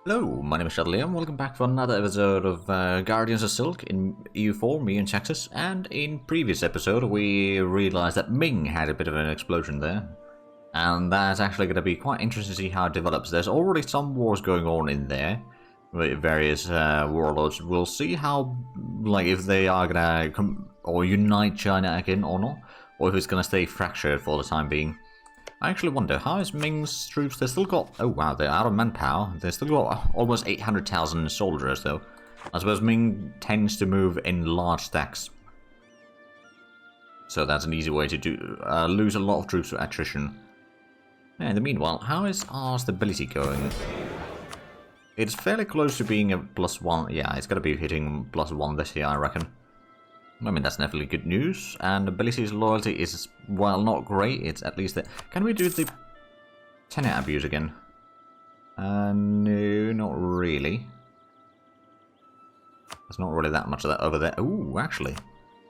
Hello, my name is Shadley and welcome back for another episode of Guardians of Silk in EU4, me and Texas. And in previous episode we realized that Ming had a bit of an explosion there. And that's actually going to be quite interesting to see how it develops. There's already some wars going on in there with various warlords. We'll see how, like, if they are going to come or unite China again or not, or if it's going to stay fractured for the time being. I actually wonder, how is Ming's troops? They've still got... Oh wow, they're out of manpower. They've still got almost 800,000 soldiers though. I suppose Ming tends to move in large stacks. So that's an easy way to lose a lot of troops to attrition. Yeah, in the meanwhile, how is our stability going? It's fairly close to being a +1. Yeah, it's going to be hitting +1 this year, I reckon. I mean, that's definitely good news. And ability's loyalty is, well, not great. It's at least that. Can we do the tenant abuse again? No, not really. There's not really that much of that over there. Ooh, actually.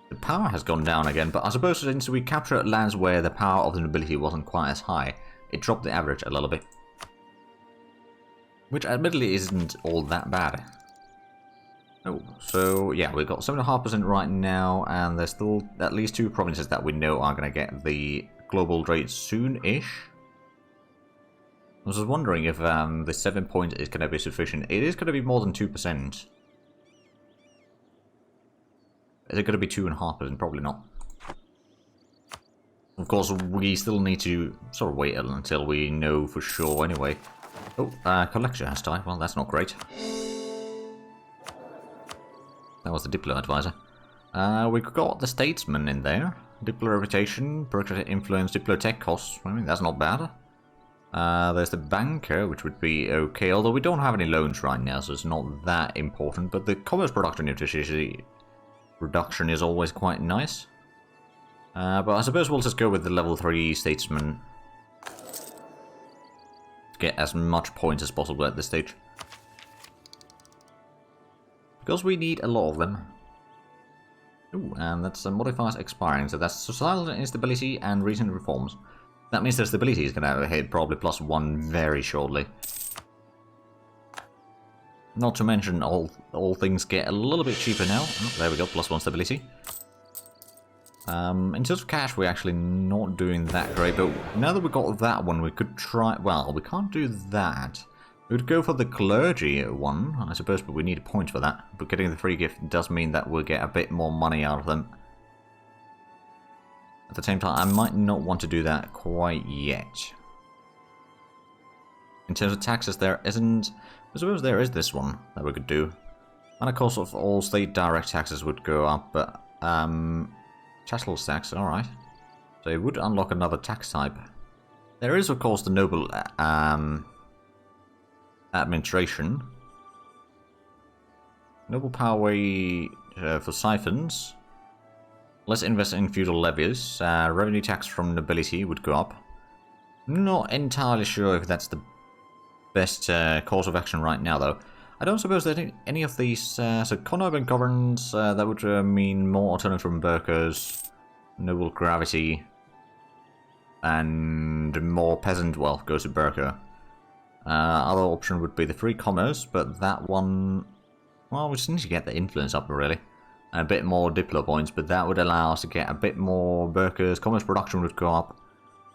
The power has gone down again, but I suppose since we captured lands where the power of the nobility wasn't quite as high, it dropped the average a little bit. Which admittedly isn't all that bad. Oh, so yeah, we've got 7.5% right now, and there's still at least 2 provinces that we know are going to get the global trade soon-ish. I was just wondering if the 7 point is going to be sufficient. It is going to be more than 2%. Is it going to be 2.5%? Probably not. Of course, we still need to sort of wait until we know for sure anyway. Oh, collection has died. Well, that's not great. That was the Diplo advisor. We've got the statesman in there. Diplo reputation, bureaucratic influence, Diplo tech costs. I mean, that's not bad. There's the banker, which would be okay, although we don't have any loans right now, so it's not that important. But the commerce production efficiency reduction is always quite nice. But I suppose we'll just go with the level 3 statesman to get as much points as possible at this stage. Because we need a lot of them. Ooh, and that's modifiers expiring, so that's societal instability and recent reforms. That means the stability is going to hit probably +1 very shortly. Not to mention all things get a little bit cheaper now. Oh, there we go, +1 stability. In terms of cash, we're actually not doing that great, but now that we've got that one, we could try... Well, we can't do that. We would go for the clergy one, I suppose, but we need points for that. But getting the free gift does mean that we'll get a bit more money out of them. At the same time, I might not want to do that quite yet. In terms of taxes, there isn't... I suppose there is this one that we could do. And of course, all state direct taxes would go up, but... chattel tax, alright. So it would unlock another tax type. There is, of course, the noble... administration. Noble power for siphons. Let's invest in feudal levies. Revenue tax from nobility would go up. Not entirely sure if that's the best course of action right now, though. I don't suppose that any of these... so Conurban governs, that would mean more autonomy from workers, noble gravity, and more peasant wealth goes to Berker. Other option would be the free commerce, but that one... Well, we just need to get the influence up, really. And a bit more Diplo points, but that would allow us to get a bit more workers. Commerce production would go up,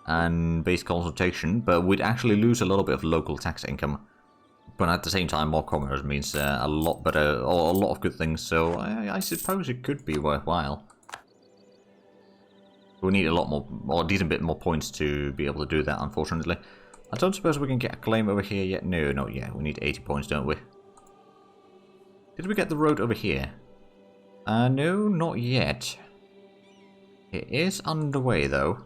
and base consultation, but we'd actually lose a little bit of local tax income. But at the same time, more commerce means a lot better, or a lot of good things, so I suppose it could be worthwhile. We need a lot more, or a decent bit more points to be able to do that, unfortunately. I don't suppose we can get a claim over here yet. No, not yet. We need 80 points, don't we? Did we get the road over here? No, not yet. It is underway, though.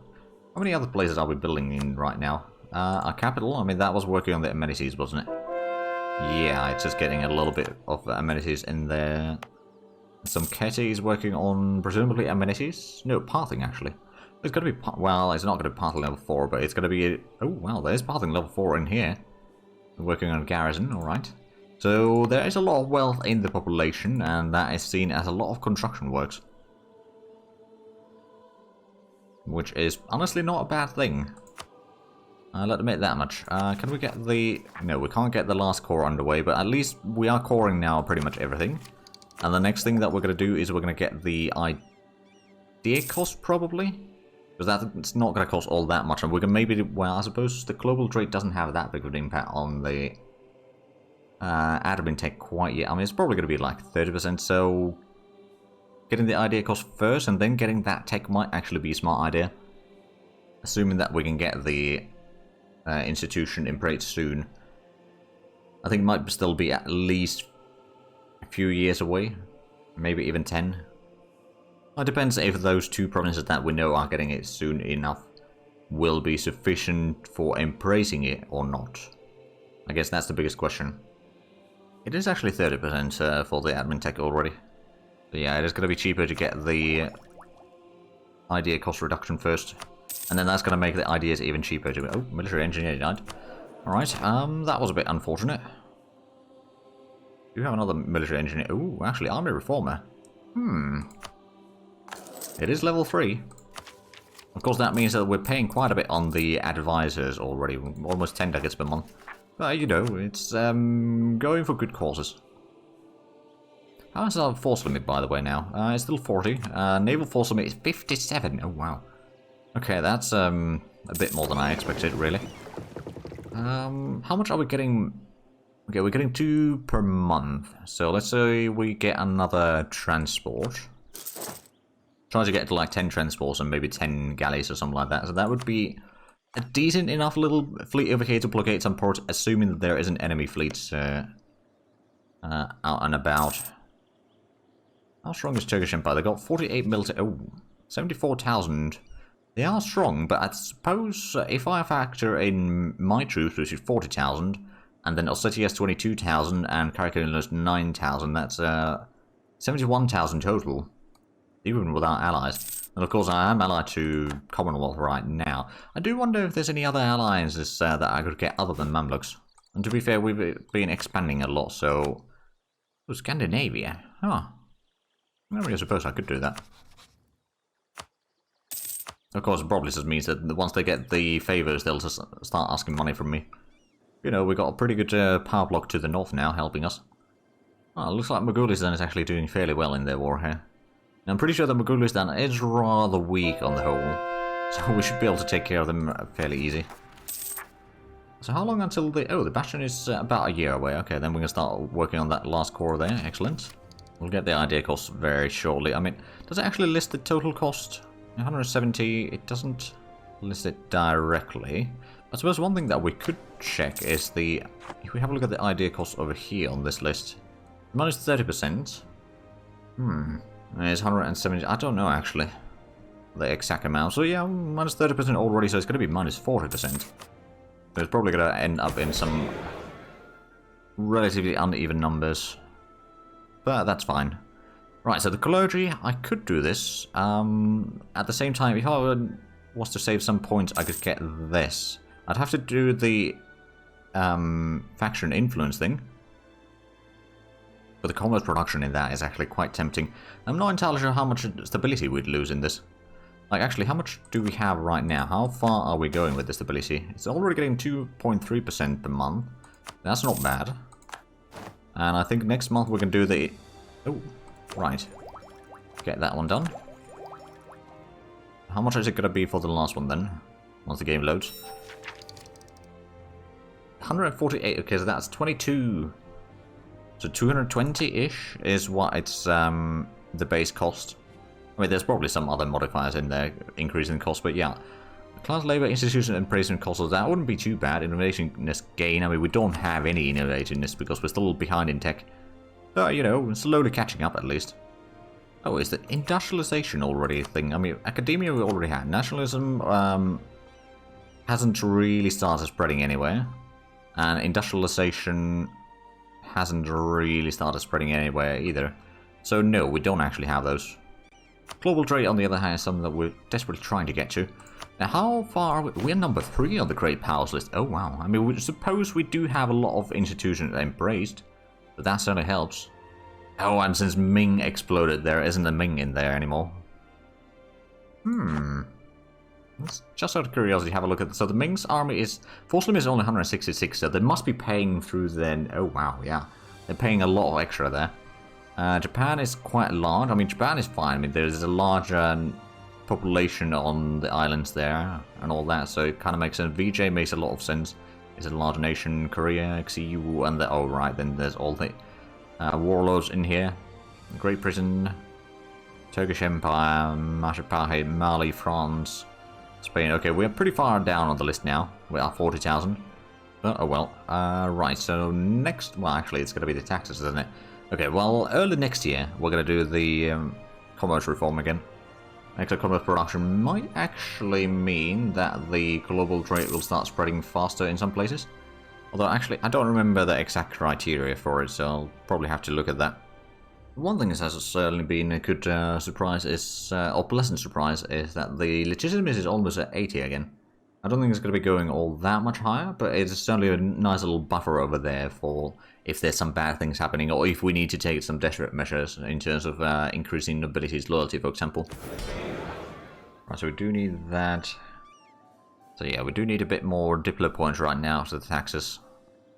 How many other places are we building in right now? Our capital? I mean, that was working on the amenities, wasn't it? Yeah, it's just getting a little bit of amenities in there. Some Ketty is working on, presumably, amenities? No, pathing, actually. It's going to be... Well, it's not going to be pathing level 4, but it's going to be... Oh, well, there's pathing level 4 in here. Working on garrison, alright. So, there is a lot of wealth in the population, and that is seen as a lot of construction works. Which is honestly not a bad thing. I'll admit that much. Can we get the... No, we can't get the last core underway, but at least we are coring now pretty much everything. And the next thing that we're going to do is we're going to get the idea cost, probably. Because that's not going to cost all that much. And we can maybe... Well, I suppose the global trade doesn't have that big of an impact on the admin tech quite yet. I mean, it's probably going to be like 30%, so... Getting the idea cost first and then getting that tech might actually be a smart idea. Assuming that we can get the... institution in place soon. I think it might still be at least a few years away, maybe even 10. It depends if those two provinces that we know are getting it soon enough will be sufficient for embracing it or not. I guess that's the biggest question. It is actually 30% for the admin tech already. But yeah, it is going to be cheaper to get the idea cost reduction first. And then that's going to make the ideas even cheaper to... Oh, military engineer died. Alright, that was a bit unfortunate. Do you have another military engineer? Oh, actually, army reformer. It is level 3. Of course, that means that we're paying quite a bit on the advisors already. Almost 10 ducats per month. But, you know, it's going for good causes. How is our force limit, by the way, now? It's still 40. Naval force limit is 57. Oh, wow. Okay, that's a bit more than I expected, really. How much are we getting? Okay, we're getting 2 per month. So let's say we get another transport. Try to get to like 10 transports and maybe 10 galleys or something like that. So that would be a decent enough little fleet over here to blockade some ports, assuming that there isn't enemy fleets out and about. How strong is Turkish Empire? They got 48 military... Oh, 74,000. They are strong, but I suppose if I factor in my troops, which is 40,000, and then Ossetia has 22,000, and Karakul has 9,000, that's 71,000 total, even without allies. And of course, I am allied to Commonwealth right now. I do wonder if there's any other alliances that I could get other than Mamluks. And to be fair, we've been expanding a lot, so... Oh, Scandinavia. Huh. I suppose I could do that. Of course, it probably just means that once they get the favors, they'll just start asking money from me. You know, we got a pretty good power block to the north now, helping us. Oh, looks like Mogulistan is actually doing fairly well in their war here. And I'm pretty sure that Mogulistan is rather weak on the whole, so we should be able to take care of them fairly easy. So how long until the... Oh, the bastion is about a year away. Okay, then we can start working on that last core there. Excellent. We'll get the idea cost very shortly. I mean, does it actually list the total cost? 170, it doesn't list it directly. I suppose one thing that we could check is the... If we have a look at the idea cost over here on this list. Minus 30%. It's 170, I don't know actually. The exact amount. So yeah, minus 30% already, so it's going to be minus 40%. So it's probably going to end up in some relatively uneven numbers. But that's fine. Right, so the clergy, I could do this. At the same time, if I was to save some points, I could get this. I'd have to do the faction influence thing. But the commerce production in that is actually quite tempting. I'm not entirely sure how much stability we'd lose in this. Like, actually, how much do we have right now? How far are we going with the stability? It's already getting 2.3% per month. That's not bad. And I think next month we can do the... Oh, right. Get that one done. How much is it going to be for the last one then? Once the game loads. 148, okay, so that's 22. So 220-ish is what it's the base cost. I mean, there's probably some other modifiers in there increasing the cost, but yeah. Class labor, institution, and praising costs, that wouldn't be too bad. Innovativeness gain, I mean, we don't have any innovativeness because we're still behind in tech. But, you know, we're slowly catching up at least. Oh, is the industrialization already a thing? I mean, academia we already had. Nationalism hasn't really started spreading anywhere. And industrialization hasn't really started spreading anywhere either. So no, we don't actually have those. Global trade, on the other hand, is something that we're desperately trying to get to. Now, how far are we? We're number 3 on the Great Powers list. Oh, wow. I mean, we suppose we do have a lot of institutions embraced, but that certainly helps. Oh, and since Ming exploded, there isn't a Ming in there anymore. Let's just out of curiosity have a look at this. So the Ming's army is... Force limit is only 166, so they must be paying through then... Oh wow, yeah. They're paying a lot of extra there. Japan is quite large. I mean, Japan is fine. I mean, there's a large population on the islands there and all that, so it kind of makes sense. VJ makes a lot of sense. It's a large nation. Korea, XEU, and the... Oh, right, then there's all the warlords in here. Great Britain, Turkish Empire, Mashapahe, Mali, France, Spain. Okay, we're pretty far down on the list now. We are 40,000. But, oh well. Right, so next... Well, actually, it's going to be the taxes, isn't it? Okay, well, early next year, we're going to do the commerce reform again. Extra commerce production might actually mean that the global trade will start spreading faster in some places. Although, actually, I don't remember the exact criteria for it, so I'll probably have to look at that. One thing that has certainly been a good surprise is, or pleasant surprise, is that the legitimacy is almost at 80 again. I don't think it's going to be going all that much higher, but it's certainly a nice little buffer over there for if there's some bad things happening, or if we need to take some desperate measures in terms of increasing nobility's loyalty, for example. Right, so we do need that. So yeah, we do need a bit more Diplo points right now for the taxes.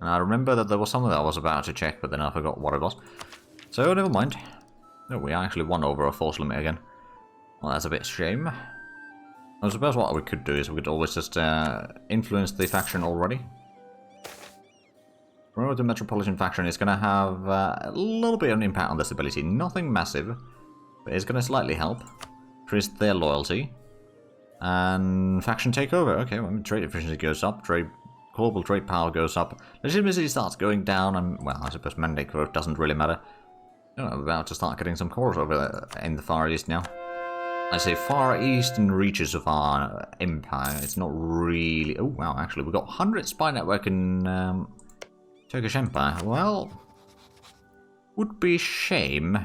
And I remember that there was something that I was about to check, but then I forgot what it was. So never mind. No, we actually won over a force limit again. Well, that's a bit shame. I suppose what we could do is we could always just influence the faction already. Remember, the metropolitan faction is going to have a little bit of an impact on this ability. Nothing massive, but it's going to slightly help. Increase their loyalty. And faction takeover. Okay, well, trade efficiency goes up. Global trade power goes up. Legitimacy starts going down. And, well, I suppose mandate growth doesn't really matter. Oh, I'm about to start getting some cores over there in the Far East now. I say far eastern reaches of our empire. It's not really... Oh, wow, actually, we've got 100 spy network in Turkish Empire. Well, would be a shame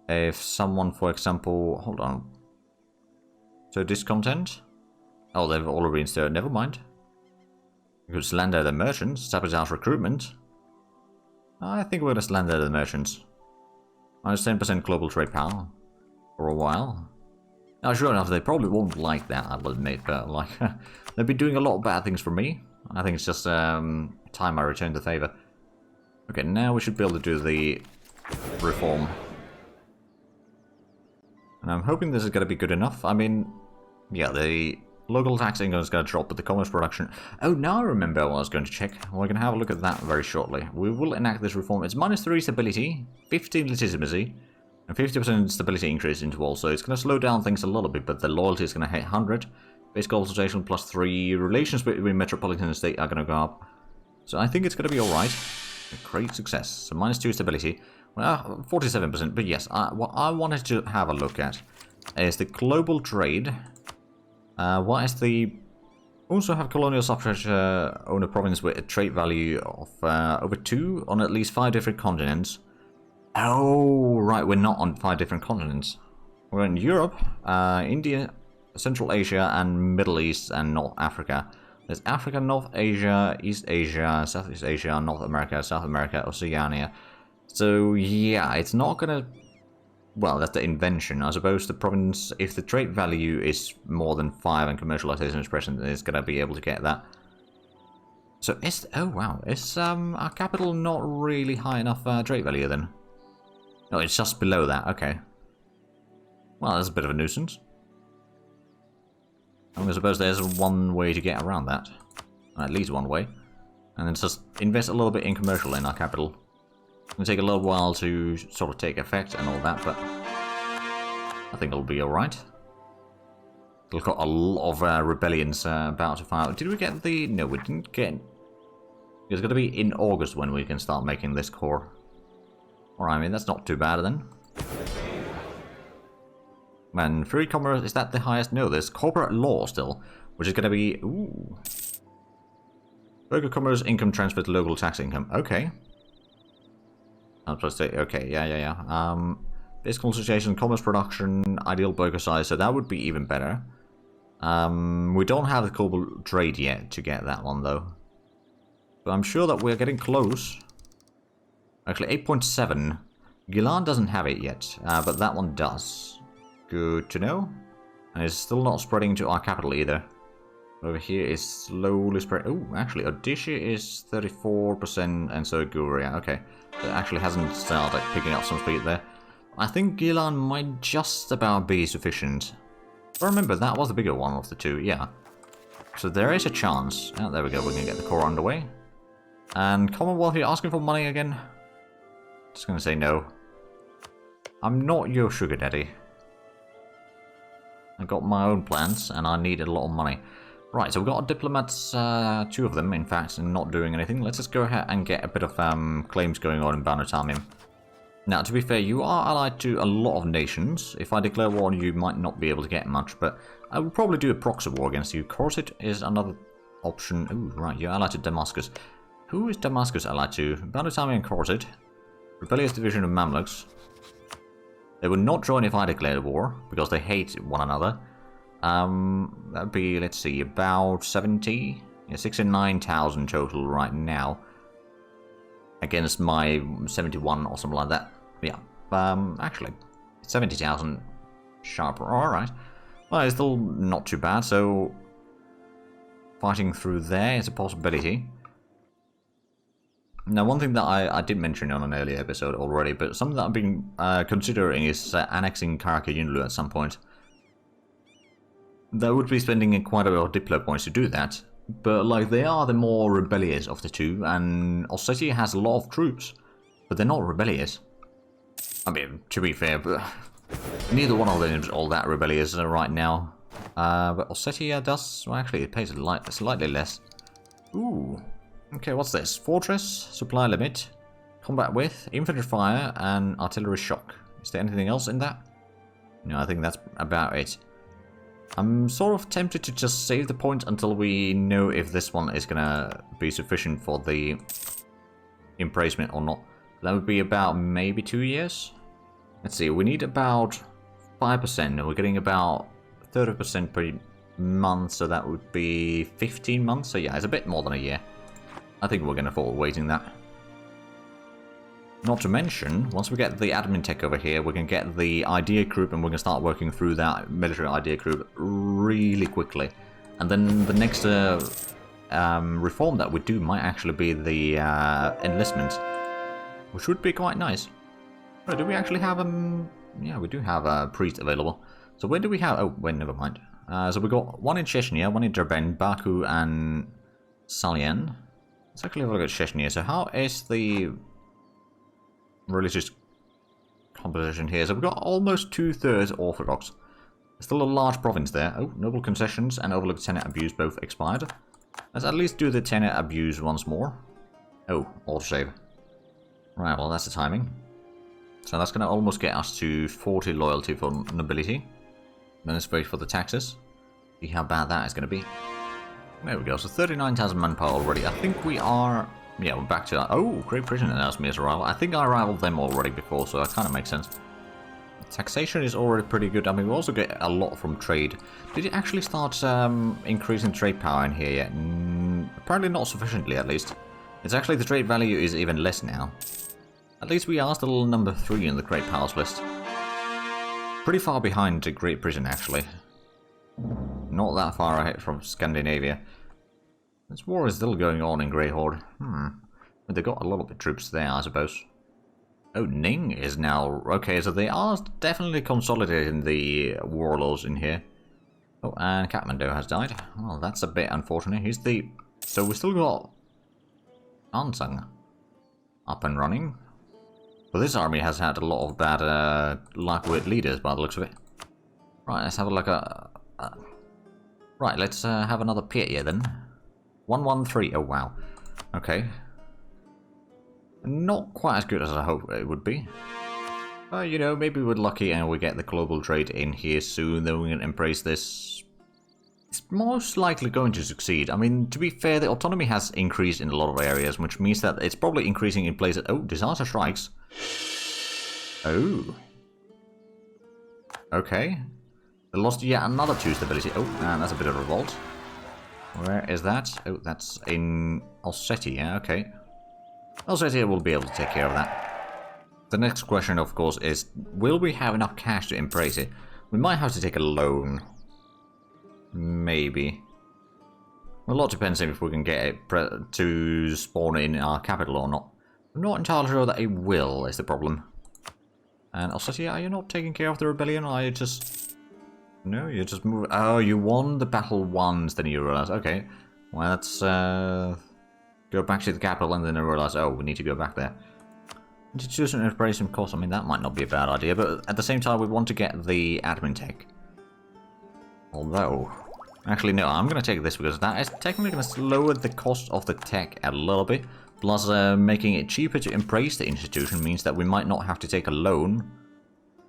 if someone, for example... Hold on. So discontent? Oh, they've already been stirred. Never mind. We could slander the merchants, sabotage recruitment. I think we're going to slander the merchants. Minus 10% global trade power. For a while. Now, sure enough, they probably won't like that, I will admit, but, like, they've been doing a lot of bad things for me. I think it's just time I return the favor. Okay, now we should be able to do the reform. And I'm hoping this is going to be good enough. I mean, yeah, the local tax income is going to drop, but the commerce production... Oh, now I remember what I was going to check. We're going to have a look at that very shortly. We will enact this reform. It's -3 stability, 15 legitimacy, and 50% stability increase interval, so it's going to slow down things a little bit, but the loyalty is going to hit 100. Base consultation +3. Relations between metropolitan and state are going to go up. So I think it's going to be alright. A great success. So -2 stability. Well, 47%, but yes, what I wanted to have a look at is the global trade. What is the... Also have colonial subject own a province with a trade value of over 2 on at least 5 different continents. Oh, right, we're not on 5 different continents. We're in Europe, India, Central Asia, and Middle East, and North Africa. There's Africa, North Asia, East Asia, Southeast Asia, North America, South America, Oceania. So, yeah, it's not gonna... Well, that's the invention. I suppose the province, if the trade value is more than 5 and commercialization is present, it's gonna be able to get that. So, is... Oh, wow. Is our capital not really high enough trade value, then? No, it's just below that. Okay. Well, that's a bit of a nuisance. I suppose there's one way to get around that. At least one way. And then just invest a little bit in commercial in our capital. It's going to take a little while to sort of take effect and all that, but I think it'll be alright. We've got a lot of rebellions about to fire. Did we get the... No, we didn't get... It's going to be in August when we can start making this core. Alright, I mean, that's not too bad then. Man, free commerce, is that the highest? No, there's corporate law still, which is going to be... Ooh. Local commerce income transfer to local tax income. Okay. I was supposed to say, okay, yeah. Base consultation, commerce production, ideal burger size, so that would be even better. We don't have the global trade yet to get that one, though. But I'm sure that we're getting close. Actually, 8.7. Gilan doesn't have it yet, but that one does. Good to know. And it's still not spreading to our capital either. Over here is slowly spread. Oh, actually, Odisha is 34% and so Guria. Okay, so it actually hasn't started picking up some speed there. I think Gilan might just about be sufficient. But remember, that was the bigger one of the two, yeah. So there is a chance. Oh, there we go, we're going to get the core underway. And Commonwealth, you're asking for money again? Just going to say no. I'm not your sugar daddy. I got my own plans, and I need a lot of money. Right, so we've got diplomats, 2 of them, in fact, and not doing anything. Let's just go ahead and get a bit of claims going on in Banutamium. Now, to be fair, you are allied to a lot of nations. If I declare war on you, might not be able to get much, but I will probably do a proxy war against you. Corset is another option. Ooh, right, you're allied to Damascus. Who is Damascus allied to? Banutamium Corset. Rebellious division of Mamluks. They would not join if I declared war, because they hate one another. That would be, let's see, about 70? Yeah, 69,000 total right now. Against my 71 or something like that. Yeah, actually, 70,000 sharper. Alright. Well, it's still not too bad, so fighting through there is a possibility. Now, one thing that I did mention on an earlier episode already, but something that I've been considering is annexing Karakayunlu at some point. They would be spending quite a bit of Diplo points to do that, but like they are the more rebellious of the two, and Ossetia has a lot of troops, but they're not rebellious. I mean, to be fair, but neither one of them is all that rebellious right now. But Ossetia does, well actually it pays slightly less. Ooh, okay, what's this? Fortress, supply limit, combat with, infantry fire, and artillery shock. Is there anything else in that? No, I think that's about it. I'm sort of tempted to just save the point until we know if this one is gonna be sufficient for the embracement or not. That would be about maybe 2 years. Let's see, we need about 5%, and we're getting about 30% per month, so that would be 15 months. So yeah, it's a bit more than a year. I think we're gonna fall waiting that. Not to mention, once we get the admin tech over here, we can get the idea group and we're going to start working through that military idea group really quickly. And then the next reform that we do might actually be the enlistment, which would be quite nice. Oh, do we actually have yeah, we do have a priest available. So where do we have... Oh, wait, never mind. So we got one in Chechnya, one in Derbent, Baku, and Salyan. Let's actually have a look at Chechnya. So how is the religious composition here? So we've got almost 2/3 Orthodox. There's still a large province there. Oh, noble concessions and overlooked tenant abuse both expired. Let's at least do the tenant abuse once more. Oh, autosave. Right, well that's the timing. So that's going to almost get us to 40 loyalty for nobility. Then let's wait for the taxes. See how bad that is going to be. There we go, so 39,000 manpower already. I think we are... Yeah, we're back to that. Oh, Great Britain announced me as a rival. I think I rivaled them already before, so that kind of makes sense. Taxation is already pretty good. I mean, we also get a lot from trade. Did it actually start increasing trade power in here yet? Apparently not sufficiently, at least. It's actually, the trade value is even less now. At least we are still number 3 in the Great Powers list. Pretty far behind Great Britain, actually. Not that far ahead from Scandinavia. This war is still going on in Grey Horde. But they got a lot of the troops there, I suppose. Oh, Ning is now... Okay, so they are definitely consolidating the warlords in here. Oh, and Kathmandu has died. Well, that's a bit unfortunate. He's the... So we still got Ansang up and running. But this army has had a lot of bad luck with leaders by the looks of it. Right, let's have a look at... Right, let's have another Pierre then. 113. Oh, wow. Okay. Not quite as good as I hoped it would be. But, you know, maybe we're lucky and we get the global trade in here soon, then we can embrace this. It's most likely going to succeed. I mean, to be fair, the autonomy has increased in a lot of areas, which means that it's probably increasing in places... Oh, disaster strikes. Oh. Okay. They lost yet another 2 stability. Oh, and that's a bit of revolt. Where is that? Oh, that's in Ossetia, okay. Ossetia will be able to take care of that. The next question, of course, is will we have enough cash to embrace it? We might have to take a loan. Maybe. A lot depends if we can get it to spawn in our capital or not. I'm not entirely sure that it will, is the problem. And also, yeah, are you not taking care of the rebellion, or are you just... No, you just move... Oh, you won the battle once, then you realize, okay. Well, let's go back to the capital, and then I realize, oh, we need to go back there. Institution and operation cost, I mean, that might not be a bad idea, but at the same time, we want to get the admin tech. Although... Actually, no, I'm going to take this because that is technically going to lower the cost of the tech a little bit. Plus, making it cheaper to embrace the institution means that we might not have to take a loan.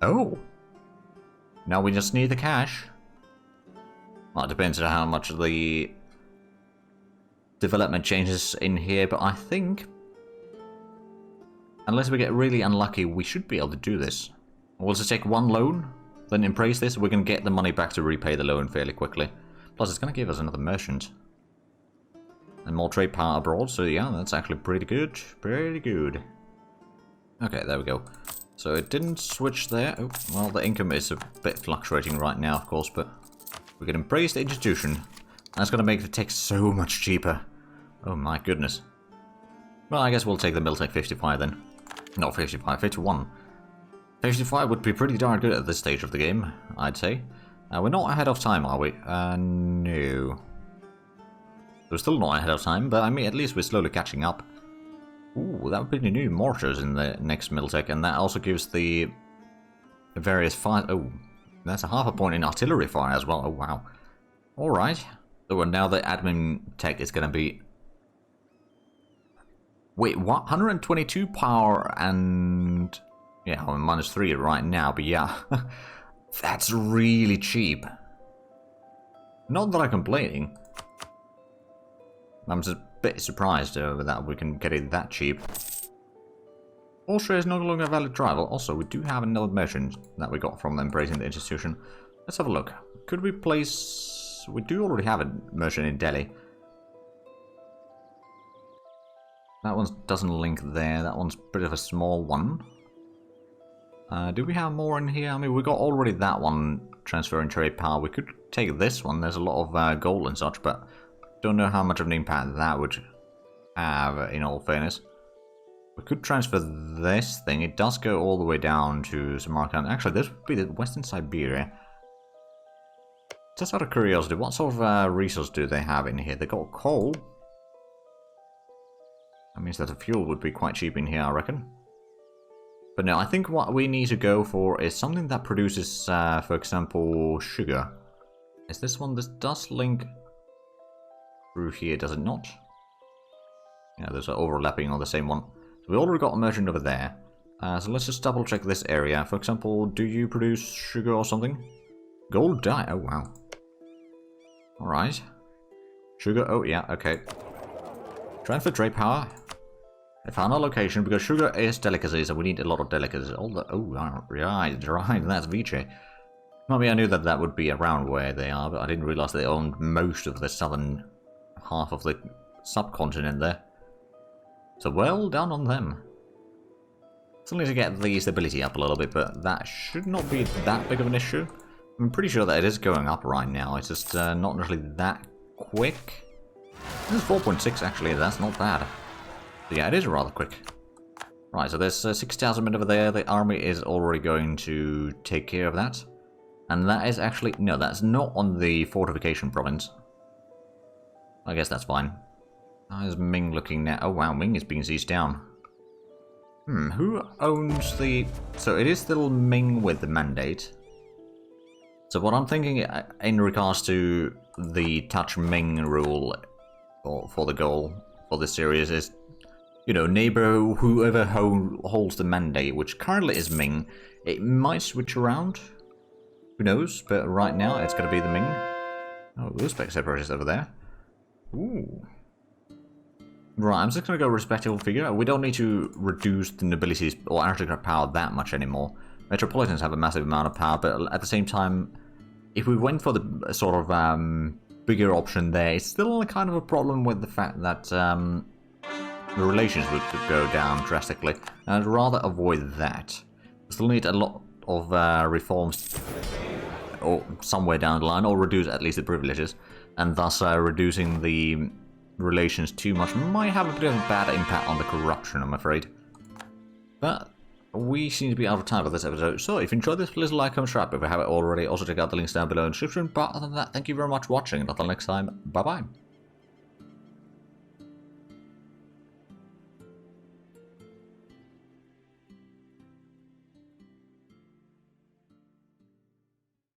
Oh! Now we just need the cash. Well, it depends on how much the development changes in here, but I think... Unless we get really unlucky, we should be able to do this. We'll just take one loan, then embrace this. We can get the money back to repay the loan fairly quickly. Plus, it's going to give us another merchant. And more trade power abroad, so yeah, that's actually pretty good. Pretty good. Okay, there we go. So it didn't switch there. Oh, well, the income is a bit fluctuating right now, of course, but we can embrace the institution. That's going to make the tech so much cheaper. Oh my goodness. Well, I guess we'll take the Miltech 55 then. Not 55, 51. 55 would be pretty darn good at this stage of the game, I'd say. We're not ahead of time, are we? No. We're still not ahead of time, but I mean, at least we're slowly catching up. Ooh, that would be the new mortars in the next Miltech, and that also gives the various fire... Oh, that's a half a point in artillery fire as well. Oh, wow. Alright. So now the admin tech is going to be... Wait, what? 122 power and... Yeah, I'm -3 right now, but yeah. That's really cheap. Not that I'm complaining. I'm just a bit surprised over that we can get it that cheap. Austria is no longer a valid rival. Also, we do have another merchant that we got from embracing the institution. Let's have a look. Could we place... We do already have a merchant in Delhi. That one doesn't link there. That one's a bit of a small one. Do we have more in here? I mean, we got already that one transferring trade power. We could take this one. There's a lot of gold and such, but don't know how much of an impact that would have, in all fairness. We could transfer this thing. It does go all the way down to Samarkand. Actually, this would be the Western Siberia. Just out of curiosity, what sort of resource do they have in here? They got coal. That means that the fuel would be quite cheap in here, I reckon. But no, I think what we need to go for is something that produces, for example, sugar. Is this one? This does link through here, does it not? Yeah, there's an overlapping on the same one. So we already got a merchant over there. So let's just double check this area. For example, do you produce sugar or something? Gold dye. Oh, wow. Alright. Sugar. Oh, yeah, okay. Transfer trade power. I found our location because sugar is delicacy, so we need a lot of delicacies. All the... Oh, right, that's Vichy. I mean, I knew that that would be around where they are, but I didn't realize they owned most of the southern half of the subcontinent there. So well done on them. Still need to get the stability up a little bit, but that should not be that big of an issue. I'm pretty sure that it is going up right now. It's just not really that quick. This is 4.6 actually, that's not bad. So yeah, it is rather quick. Right, so there's 6,000 men over there. The army is already going to take care of that. And that is actually... No, that's not on the fortification province. I guess that's fine. How's Ming looking now? Oh wow, Ming is being seized down. Who owns the... So it is still Ming with the mandate. So what I'm thinking in regards to the Touch Ming rule for the goal for this series is... You know, neighbor, whoever holds the mandate, which currently is Ming, it might switch around. Who knows? But right now, it's going to be the Ming. Oh, Uzbek separatists over there. Ooh. Right, I'm just going to go respectable figure. We don't need to reduce the nobilities or aristocrat power that much anymore. Metropolitans have a massive amount of power, but at the same time, if we went for the sort of bigger option there, it's still kind of a problem with the fact that... the relations would go down drastically, and I'd rather avoid that. We still need a lot of reforms or somewhere down the line, or reduce at least the privileges, and thus reducing the relations too much might have a bit of a bad impact on the corruption, I'm afraid. But we seem to be out of time for this episode, so if you enjoyed this, please like, comment, subscribe if you haven't already. Also check out the links down below in the description, but other than that, thank you very much for watching, and until next time, bye bye.